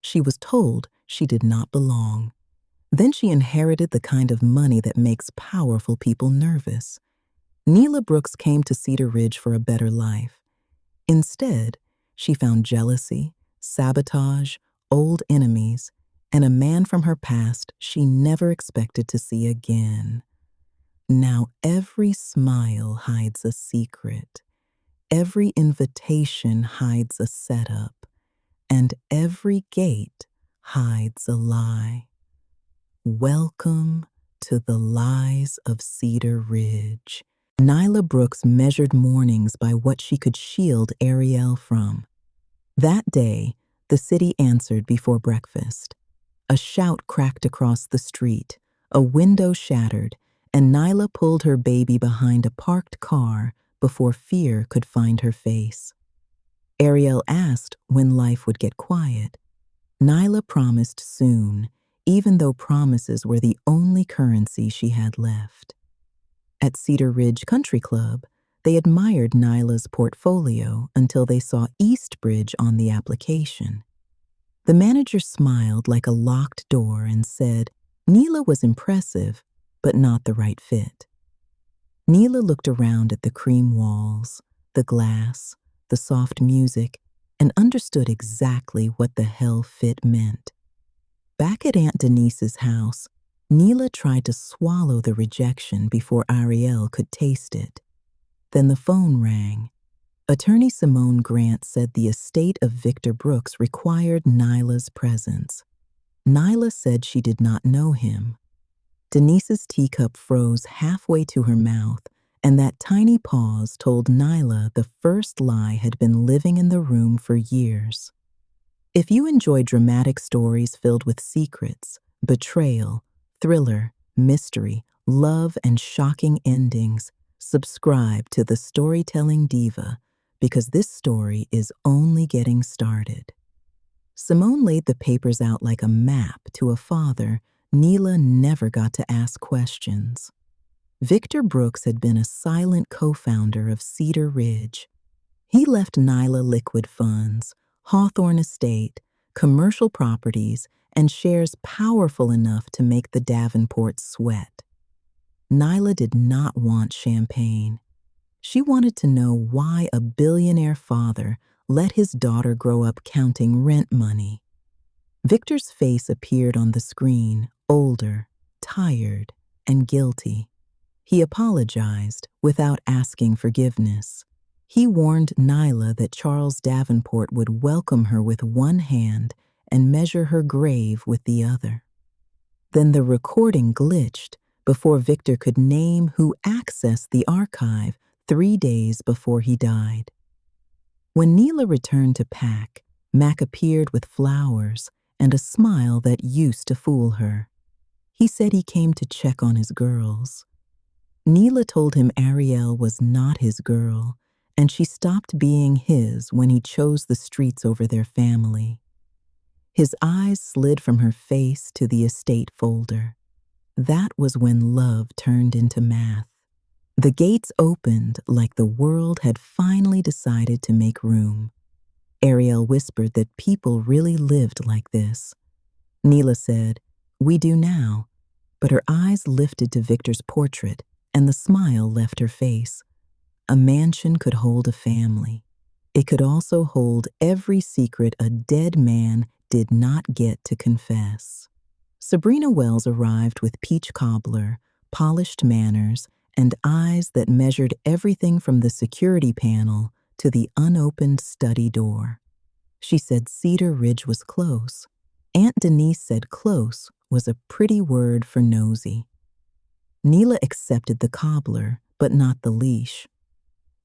She was told she did not belong. Then she inherited the kind of money that makes powerful people nervous. Nylah Brooks came to Cedar Ridge for a better life. Instead, she found jealousy, sabotage, old enemies, and a man from her past she never expected to see again. Now every smile hides a secret, every invitation hides a setup, and every gate hides a lie. Welcome to the lies of Cedar Ridge. Nylah Brooks measured mornings by what she could shield Arielle from. That day, the city answered before breakfast. A shout cracked across the street, a window shattered, and Nylah pulled her baby behind a parked car before fear could find her face. Arielle asked when life would get quiet. Nylah promised soon, even though promises were the only currency she had left. At Cedar Ridge Country Club, they admired Nylah's portfolio until they saw Eastbridge on the application. The manager smiled like a locked door and said Nylah was impressive, but not the right fit. Nylah looked around at the cream walls, the glass, the soft music, and understood exactly what the hell fit meant. Back at Aunt Denise's house, Nylah tried to swallow the rejection before Arielle could taste it. Then the phone rang. Attorney Simone Grant said the estate of Victor Brooks required Nylah's presence. Nylah said she did not know him. Denise's teacup froze halfway to her mouth, and that tiny pause told Nylah the first lie had been living in the room for years. If you enjoy dramatic stories filled with secrets, betrayal, thriller, mystery, love, and shocking endings, subscribe to the Storytelling Diva, because this story is only getting started. Simone laid the papers out like a map to a father Nylah never got to ask questions. Victor Brooks had been a silent co-founder of Cedar Ridge. He left Nylah liquid funds, Hawthorne Estate, commercial properties, and shares powerful enough to make the Davenports sweat. Nylah did not want champagne. She wanted to know why a billionaire father let his daughter grow up counting rent money. Victor's face appeared on the screen, older, tired, and guilty. He apologized without asking forgiveness. He warned Nylah that Charles Davenport would welcome her with one hand and measure her grave with the other. Then the recording glitched before Victor could name who accessed the archive 3 days before he died. When Nylah returned to pack, Mac appeared with flowers and a smile that used to fool her. He said he came to check on his girls. Nylah told him Arielle was not his girl, and she stopped being his when he chose the streets over their family. His eyes slid from her face to the estate folder. That was when love turned into math. The gates opened like the world had finally decided to make room. Arielle whispered that people really lived like this. Nylah said, "We do now," but her eyes lifted to Victor's portrait, and the smile left her face. A mansion could hold a family. It could also hold every secret a dead man did not get to confess. Sabrina Wells arrived with peach cobbler, polished manners, and eyes that measured everything from the security panel to the unopened study door. She said Cedar Ridge was close. Aunt Denise said close was a pretty word for nosy. Nylah accepted the cobbler, but not the leash.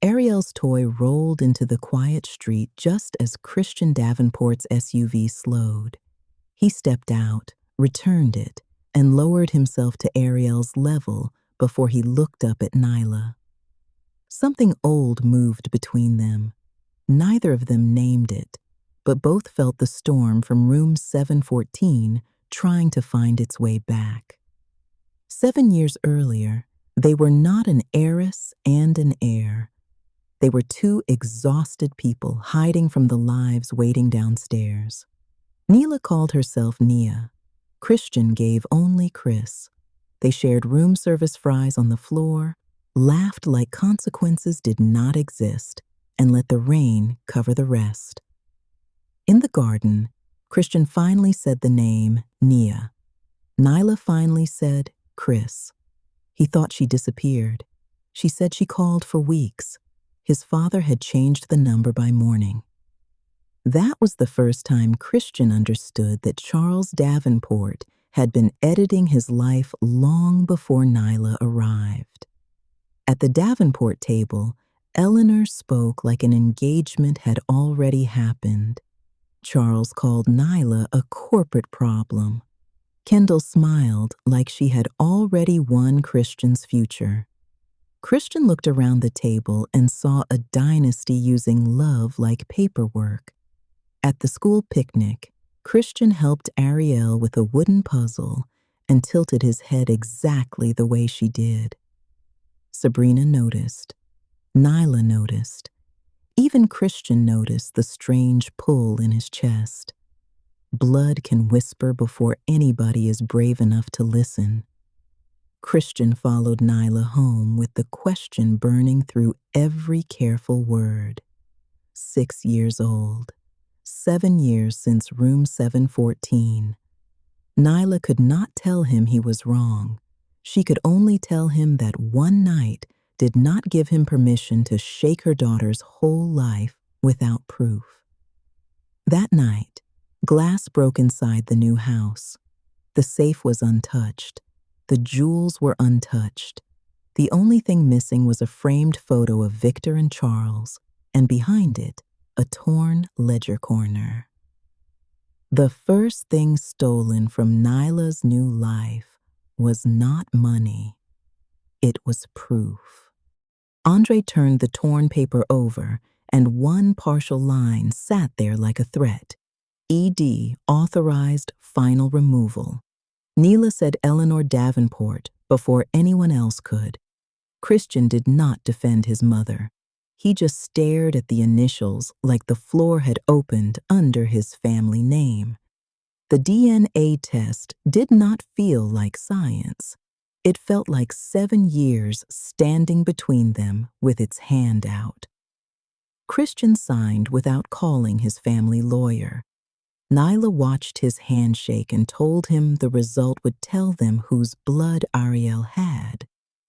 Arielle's toy rolled into the quiet street just as Christian Davenport's SUV slowed. He stepped out, returned it, and lowered himself to Arielle's level before he looked up at Nylah. Something old moved between them. Neither of them named it, but both felt the storm from room 714 trying to find its way back. 7 years earlier, they were not an heiress and an heir. They were two exhausted people hiding from the lives waiting downstairs. Nylah called herself Nia. Christian gave only Chris. They shared room service fries on the floor, laughed like consequences did not exist, and let the rain cover the rest. In the garden, Christian finally said the name Nia. Nylah finally said Chris. He thought she disappeared. She said she called for weeks. His father had changed the number by morning. That was the first time Christian understood that Charles Davenport had been editing his life long before Nylah arrived. At the Davenport table, Eleanor spoke like an engagement had already happened. Charles called Nylah a corporate problem. Kendall smiled like she had already won Christian's future. Christian looked around the table and saw a dynasty using love like paperwork. At the school picnic, Christian helped Arielle with a wooden puzzle and tilted his head exactly the way she did. Sabrina noticed. Nylah noticed. Even Christian noticed the strange pull in his chest. Blood can whisper before anybody is brave enough to listen. Christian followed Nylah home with the question burning through every careful word. 6 years old. 7 years since room 714. Nylah could not tell him he was wrong. She could only tell him that one night did not give him permission to shake her daughter's whole life without proof. That night, glass broke inside the new house. The safe was untouched. The jewels were untouched. The only thing missing was a framed photo of Victor and Charles, and behind it, a torn ledger corner. The first thing stolen from Nylah's new life was not money. It was proof. Andre turned the torn paper over, and one partial line sat there like a threat. ED authorized final removal. Nylah said Eleanor Davenport before anyone else could. Christian did not defend his mother. He just stared at the initials like the floor had opened under his family name. The DNA test did not feel like science. It felt like 7 years standing between them with its hand out. Christian signed without calling his family lawyer. Nylah watched his handshake and told him the result would tell them whose blood Arielle had,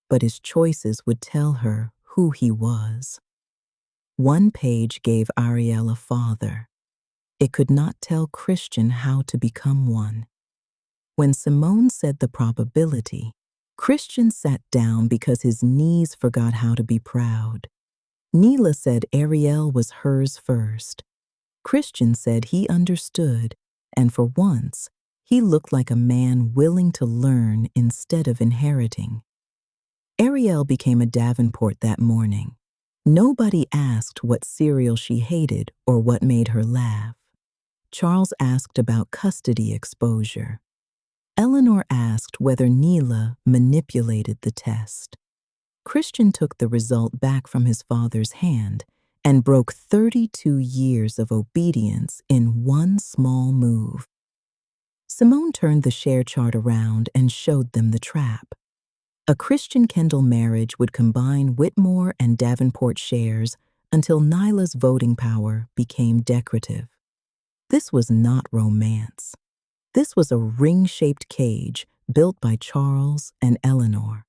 but his choices would tell her who he was. One page gave Arielle a father. It could not tell Christian how to become one. When Simone said the probability, Christian sat down because his knees forgot how to be proud. Nylah said Arielle was hers first. Christian said he understood, and for once, he looked like a man willing to learn instead of inheriting. Arielle became a Davenport that morning. Nobody asked what cereal she hated or what made her laugh. Charles asked about custody exposure. Eleanor asked whether Nylah manipulated the test. Christian took the result back from his father's hand and broke 32 years of obedience in one small move. Simone turned the share chart around and showed them the trap. A Christian-Kendall marriage would combine Whitmore and Davenport shares until Nylah's voting power became decorative. This was not romance. This was a ring-shaped cage built by Charles and Eleanor.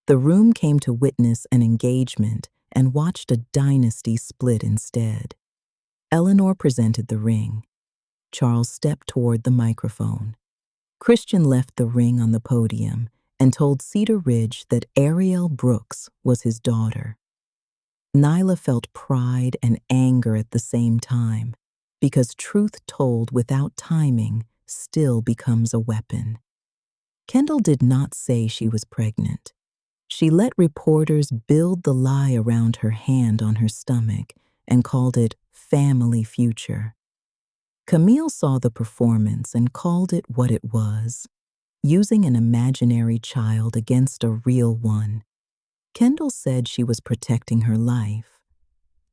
The room came to witness an engagement and watched a dynasty split instead. Eleanor presented the ring. Charles stepped toward the microphone. Christian left the ring on the podium and told Cedar Ridge that Arielle Brooks was his daughter. Nylah felt pride and anger at the same time, because truth told without timing still becomes a weapon. Kendall did not say she was pregnant. She let reporters build the lie around her hand on her stomach and called it family future. Camille saw the performance and called it what it was, using an imaginary child against a real one. Kendall said she was protecting her life.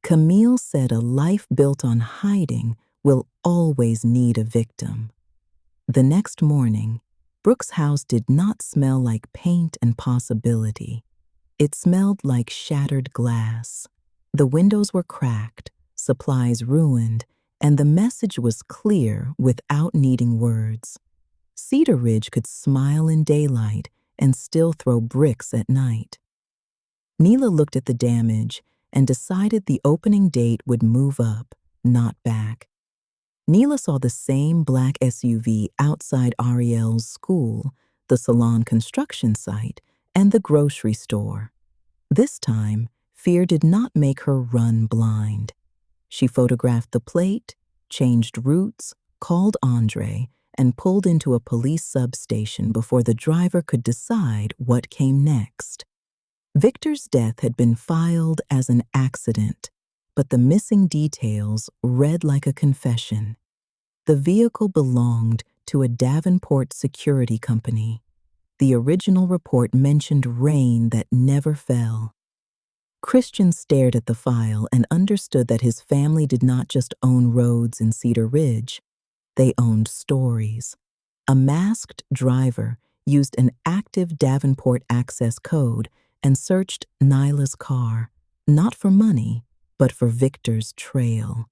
Camille said a life built on hiding will always need a victim. The next morning, Brooks' house did not smell like paint and possibility. It smelled like shattered glass. The windows were cracked, supplies ruined, and the message was clear without needing words. Cedar Ridge could smile in daylight and still throw bricks at night. Nylah looked at the damage and decided the opening date would move up, not back. Nylah saw the same black SUV outside Arielle's school, the salon construction site, and the grocery store. This time, fear did not make her run blind. She photographed the plate, changed routes, called Andre, and pulled into a police substation before the driver could decide what came next. Victor's death had been filed as an accident, but the missing details read like a confession. The vehicle belonged to a Davenport security company. The original report mentioned rain that never fell. Christian stared at the file and understood that his family did not just own roads in Cedar Ridge, they owned stories. A masked driver used an active Davenport access code and searched Nyla's car, not for money, but for Victor's trail.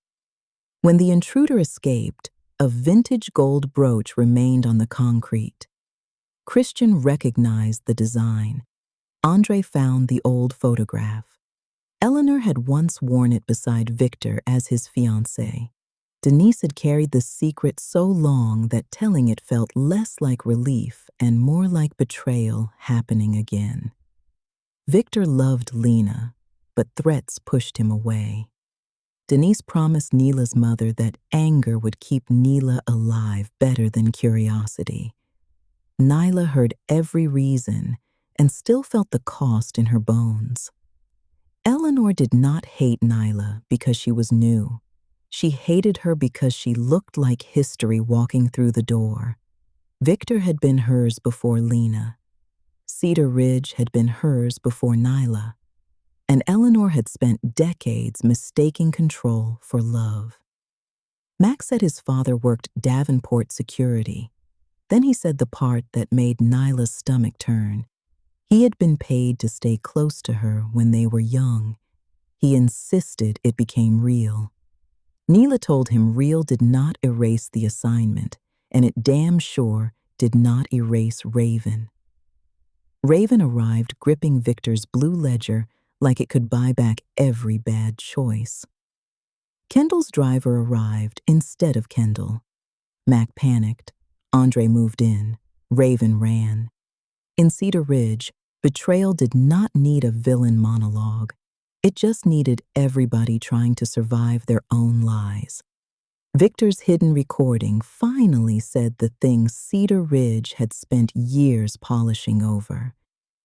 When the intruder escaped, a vintage gold brooch remained on the concrete. Christian recognized the design. Andre found the old photograph. Eleanor had once worn it beside Victor as his fiancée. Denise had carried the secret so long that telling it felt less like relief and more like betrayal happening again. Victor loved Lena, but threats pushed him away. Denise promised Nylah's mother that anger would keep Nylah alive better than curiosity. Nylah heard every reason and still felt the cost in her bones. Eleanor did not hate Nylah because she was new. She hated her because she looked like history walking through the door. Victor had been hers before Lena. Cedar Ridge had been hers before Nylah. And Eleanor had spent decades mistaking control for love. Max said his father worked Davenport security. Then he said the part that made Nylah's stomach turn. He had been paid to stay close to her when they were young. He insisted it became real. Nylah told him real did not erase the assignment, and it damn sure did not erase Raven. Raven arrived gripping Victor's blue ledger like it could buy back every bad choice. Kendall's driver arrived instead of Kendall. Mac panicked. Andre moved in. Raven ran. In Cedar Ridge, betrayal did not need a villain monologue. It just needed everybody trying to survive their own lies. Victor's hidden recording finally said the thing Cedar Ridge had spent years polishing over.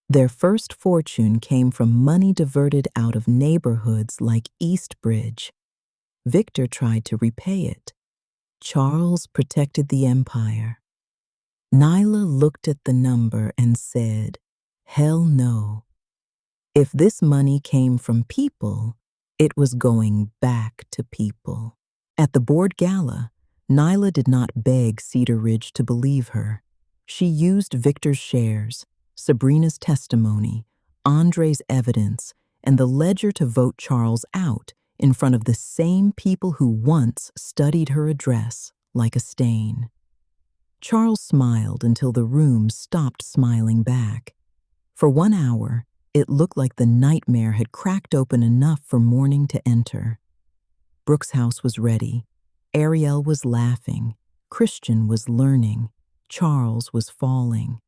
Their first fortune came from money diverted out of neighborhoods like Eastbridge. Victor tried to repay it. Charles protected the empire. Nylah looked at the number and said, "Hell no." If this money came from people, it was going back to people. At the board gala, Nylah did not beg Cedar Ridge to believe her. She used Victor's shares, Sabrina's testimony, Andre's evidence, and the ledger to vote Charles out in front of the same people who once studied her address like a stain. Charles smiled until the room stopped smiling back. For 1 hour, it looked like the nightmare had cracked open enough for morning to enter. Brooks' house was ready. Arielle was laughing. Christian was learning. Charles was falling.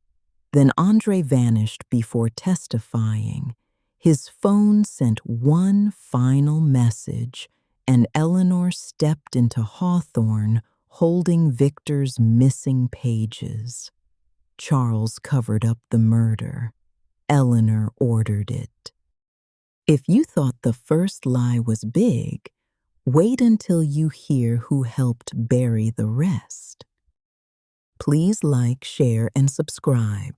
Then Andre vanished before testifying. His phone sent one final message, and Eleanor stepped into Hawthorne holding Victor's missing pages. Charles covered up the murder. Eleanor ordered it. If you thought the first lie was big, wait until you hear who helped bury the rest. Please like, share, and subscribe.